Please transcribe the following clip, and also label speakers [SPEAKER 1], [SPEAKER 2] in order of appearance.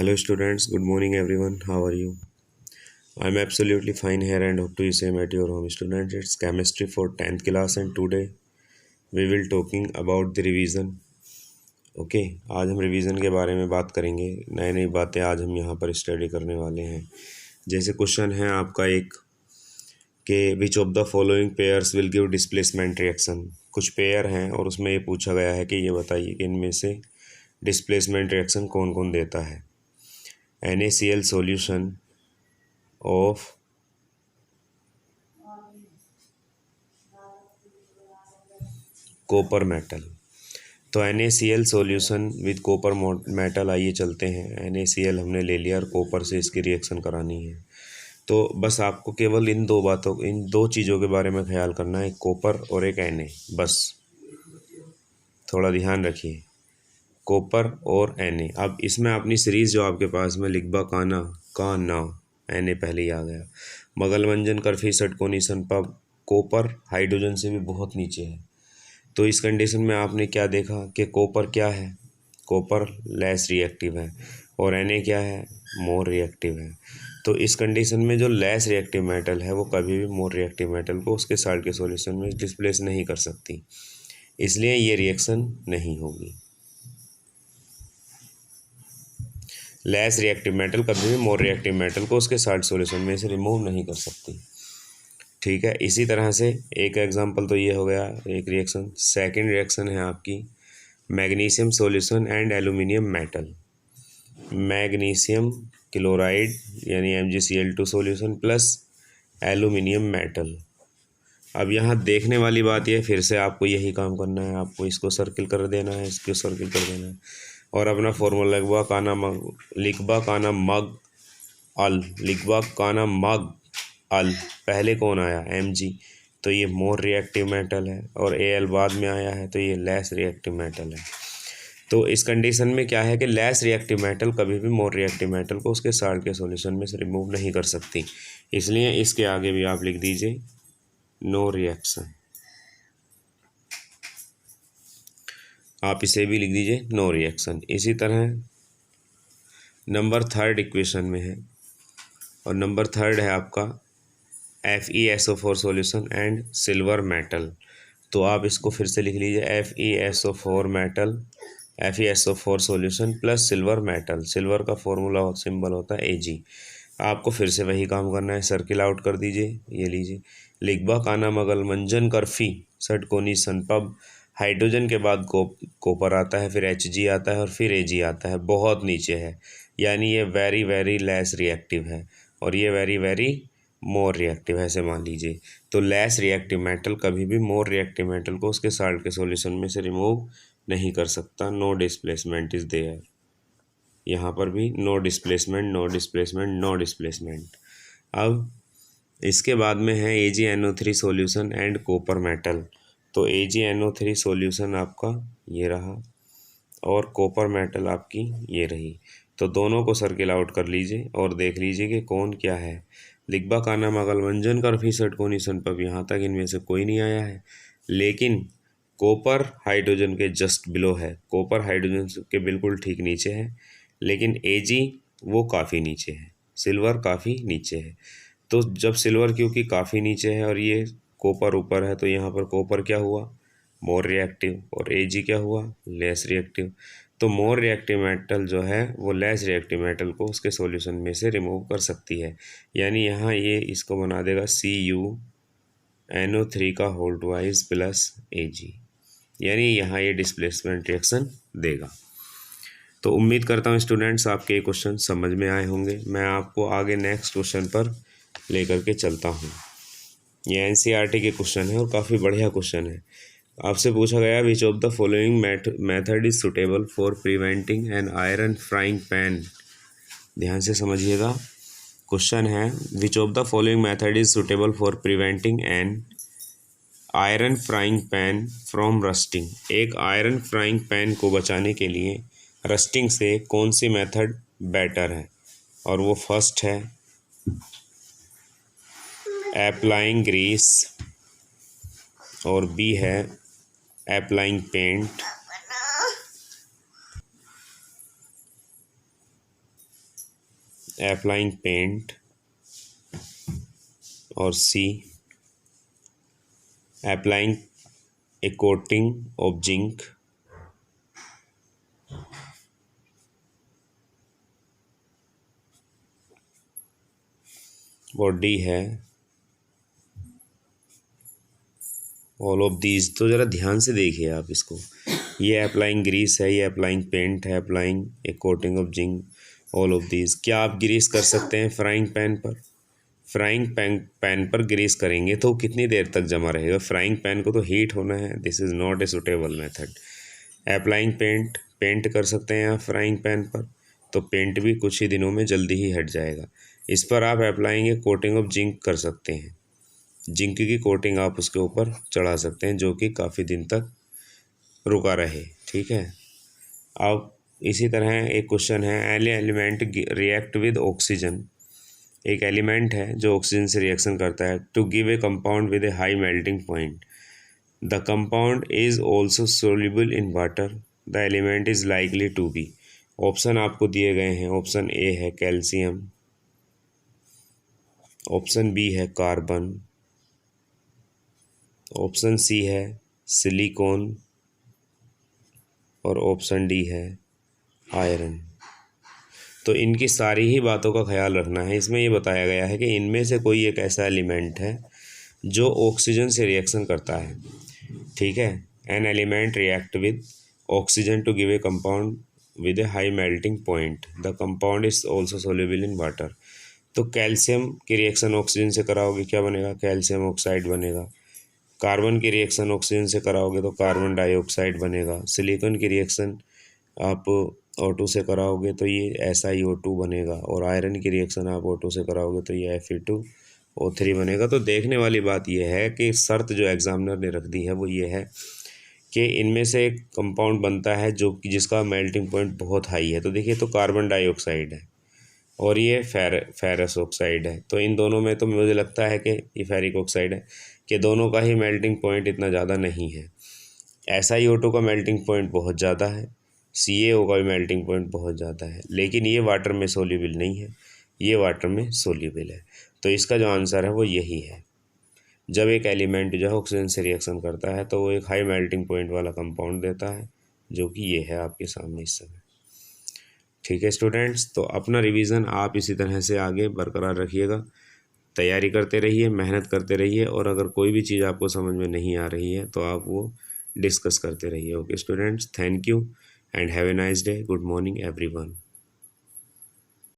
[SPEAKER 1] Hello students, good morning everyone. How are you? I'm absolutely fine here and hope to be same at your home. Students, it's chemistry for 10th class and today we will talking about the revision. Okay आज हम revision के बारे में बात करेंगे। नई नई बातें आज हम यहाँ पर स्टडी करने वाले हैं। जैसे क्वेश्चन है आपका एक कि which of the following pairs will give displacement reaction. कुछ पेयर हैं और उसमें ये पूछा गया है कि ये बताइए कि इनमें से डिस्प्लेसमेंट रिएक्शन कौन कौन देता है। NaCl solution of copper metal. तो NaCl solution with copper metal, आइए चलते हैं। NaCl हमने ले लिया और कॉपर से इसकी रिएक्शन करानी है। तो बस आपको केवल इन दो चीज़ों के बारे में ख्याल करना है, एक कॉपर और एक Na। बस थोड़ा ध्यान रखिए, कॉपर और Na। अब इसमें अपनी सीरीज़ जो आपके पास में लिखबा काना का ना, Na पहले ही आ गया। मगलमंजन कर्फी सटकोनी सनपब, कॉपर हाइड्रोजन से भी बहुत नीचे है। तो इस कंडीशन में आपने क्या देखा कि कॉपर क्या है, कॉपर लेस रिएक्टिव है और Na क्या है, मोर रिएक्टिव है। तो इस कंडीशन में जो लेस रिएक्टिव मेटल है वो कभी भी मोर रिएक्टिव मेटल को उसके साल्ट के सॉल्यूशन में डिस्प्लेस नहीं कर सकती, इसलिए ये रिएक्शन नहीं होगी। लेस रिएक्टिव मेटल कभी भी मोर रिएक्टिव मेटल को उसके साल्ट सॉल्यूशन में से रिमूव नहीं कर सकती। ठीक है, इसी तरह से एक एग्जांपल तो ये हो गया एक रिएक्शन। सेकंड रिएक्शन है आपकी magnesium solution and aluminium metal. Magnesium chloride यानी MgCl2 solution plus aluminium metal. अब यहाँ देखने वाली बात यह, फिर से आपको यही काम करना है, आपको इसको सर्किल कर देना है, इसको सर्किल कर देना है और अपना फॉर्मूला लिखवा काना मग लिखवा काना मग अल। पहले कौन आया, Mg, तो ये मोर रिएक्टिव मेटल है और Al बाद में आया है तो ये लेस रिएक्टिव मेटल है। तो इस कंडीशन में क्या है कि लेस रिएक्टिव मेटल कभी भी मोर रिएक्टिव मेटल को उसके साल्ट के सॉल्यूशन में से रिमूव नहीं कर सकती, इसलिए इसके आगे भी आप लिख दीजिए नो रिएक्शन। आप इसे भी लिख दीजिए नो रिएक्शन। इसी तरह नंबर थर्ड इक्वेशन में है और नंबर थर्ड है आपका FeSO4 solution and silver metal. तो आप इसको फिर से लिख लीजिए FeSO4 metal, FeSO4 solution plus silver metal. Silver का फॉर्मूला सिंबल होता है Ag। आपको फिर से वही काम करना है, सर्किल आउट कर दीजिए। ये लीजिए लिखबा काना मगल मंजन कर्फी सटकोनी सनपब। हाइड्रोजन के बाद कॉपर आता है, फिर Hg आता है और फिर Ag आता है, बहुत नीचे है, यानी ये वेरी वेरी लेस रिएक्टिव है और ये वेरी वेरी मोर रिएक्टिव है, ऐसे मान लीजिए। तो लेस रिएक्टिव मेटल कभी भी मोर रिएक्टिव मेटल को उसके साल्ट के सॉल्यूशन में से रिमूव नहीं कर सकता। नो डिस्प्लेसमेंट इज देयर, यहाँ पर भी no displacement no displacement no displacement. अब इसके बाद में है AgNO3 solution and copper metal. तो AgNO3 सॉल्यूशन आपका ये रहा और कॉपर मेटल आपकी ये रही। तो दोनों को सर्किल आउट कर लीजिए और देख लीजिए कि कौन क्या है। लिखबा काना मगलमंजन कर फीसट को निशन पर, यहाँ तक इनमें से कोई नहीं आया है, लेकिन कॉपर हाइड्रोजन के जस्ट बिलो है, कॉपर हाइड्रोजन के बिल्कुल ठीक नीचे है, लेकिन Ag वो काफ़ी नीचे है, सिल्वर काफ़ी नीचे है। तो जब सिल्वर क्योंकि काफ़ी नीचे है और ये कॉपर ऊपर है, तो यहाँ पर कॉपर क्या हुआ, मोर रिएक्टिव, और Ag क्या हुआ, लेस रिएक्टिव। तो मोर रिएक्टिव मेटल जो है वो लेस रिएक्टिव मेटल को उसके सॉल्यूशन में से रिमूव कर सकती है, यानी यहाँ ये इसको बना देगा CuNO3 का होल ट्वाइस प्लस Ag, यानी यहाँ ये डिस्प्लेसमेंट रिएक्शन देगा। तो उम्मीद करता हूँ स्टूडेंट्स आपके ये क्वेश्चन समझ में आए होंगे। मैं आपको आगे नेक्स्ट क्वेश्चन पर लेकर के चलता हूँ। ये NCERT के क्वेश्चन है और काफ़ी बढ़िया क्वेश्चन है। आपसे पूछा गया which of the following method is suitable for preventing an iron frying pan. ध्यान से समझिएगा, क्वेश्चन है which of the following method is suitable for preventing an iron frying pan from rusting. एक आयरन फ्राइंग पैन को बचाने के लिए rusting से कौन सी मेथड बेटर है, और वो फर्स्ट है अप्लाइंग ग्रीस और बी है अप्लाइंग पेंट अप्लाइंग पेंट, और C applying a coating of zinc, और डी है ऑल ऑफ दीज। तो ज़रा ध्यान से देखिए आप इसको, ये अप्लाइंग ग्रीस है, ये अप्लाइंग पेंट है, applying a coating of zinc, all of these. क्या आप ग्रीस कर सकते हैं फ्राइंग पैन पर? फ्राइंग पैन पर ग्रीस करेंगे तो कितनी देर तक जमा रहेगा? फ्राइंग पैन को तो हीट होना है। This is not a suitable method. Applying paint, paint कर सकते हैं आप फ्राइंग पैन पर, तो पेंट भी कुछ ही दिनों में जल्दी ही हट जाएगा। इस पर आप applying a coating of zinc कर सकते हैं, जिंक की कोटिंग आप उसके ऊपर चढ़ा सकते हैं जो कि काफ़ी दिन तक रुका रहे। ठीक है। अब इसी तरह एक क्वेश्चन है, any element react with oxygen. एक एलिमेंट है जो ऑक्सीजन से रिएक्शन करता है, to give a compound with a high melting point, the compound is also soluble in water, the element is likely to be. Option आपको दिए गए हैं। ऑप्शन ए है कैल्शियम, ऑप्शन बी है कार्बन, ऑप्शन सी है silicon, और option D है iron. तो इनकी सारी ही बातों का ख्याल रखना है। इसमें ये बताया गया है कि इनमें से कोई एक ऐसा एलिमेंट है जो ऑक्सीजन से रिएक्शन करता है। ठीक है। An element react with oxygen to give a compound with a high melting point, the compound is also soluble in water. तो कैल्शियम की रिएक्शन ऑक्सीजन से कराओगे, क्या बनेगा? कैल्शियम ऑक्साइड बनेगा। कार्बन की रिएक्शन ऑक्सीजन से कराओगे तो कार्बन डाइऑक्साइड बनेगा। सिलिकॉन की रिएक्शन आप O2 से कराओगे तो ये SiO2 बनेगा, और आयरन की रिएक्शन आप O2 से कराओगे तो ये Fe2O3 बनेगा। तो देखने वाली बात यह है कि शर्त जो एग्जामिनर ने रख दी है वो ये है कि इनमें से एक कंपाउंड बनता है जो कि जिसका मेल्टिंग पॉइंट बहुत हाई है। तो देखिए, तो कार्बन डाइऑक्साइड है और ये फेरस ऑक्साइड है। तो इन दोनों में तो मुझे लगता है कि ये फेरिक ऑक्साइड है, कि दोनों का ही मेल्टिंग पॉइंट इतना ज़्यादा नहीं है। SiO2 का मेल्टिंग पॉइंट बहुत ज़्यादा है, CaO का भी मेल्टिंग पॉइंट बहुत ज़्यादा है, लेकिन ये वाटर में सोल्यूबल नहीं है, ये वाटर में सोल्यूबल है। तो इसका जो आंसर है वो यही है। जब एक एलिमेंट जो है ऑक्सीजन से रिएक्शन करता है तो वो एक हाई मेल्टिंग पॉइंट वाला कंपाउंड देता है, जो कि ये है आपके सामने इस समय। ठीक है स्टूडेंट्स, तो अपना रिवीजन आप इसी तरह से आगे बरकरार रखिएगा, तैयारी करते रहिए, मेहनत करते रहिए, और अगर कोई भी चीज़ आपको समझ में नहीं आ रही है तो आप वो डिस्कस करते रहिए। Okay students, thank you and have a nice day. Good morning everyone.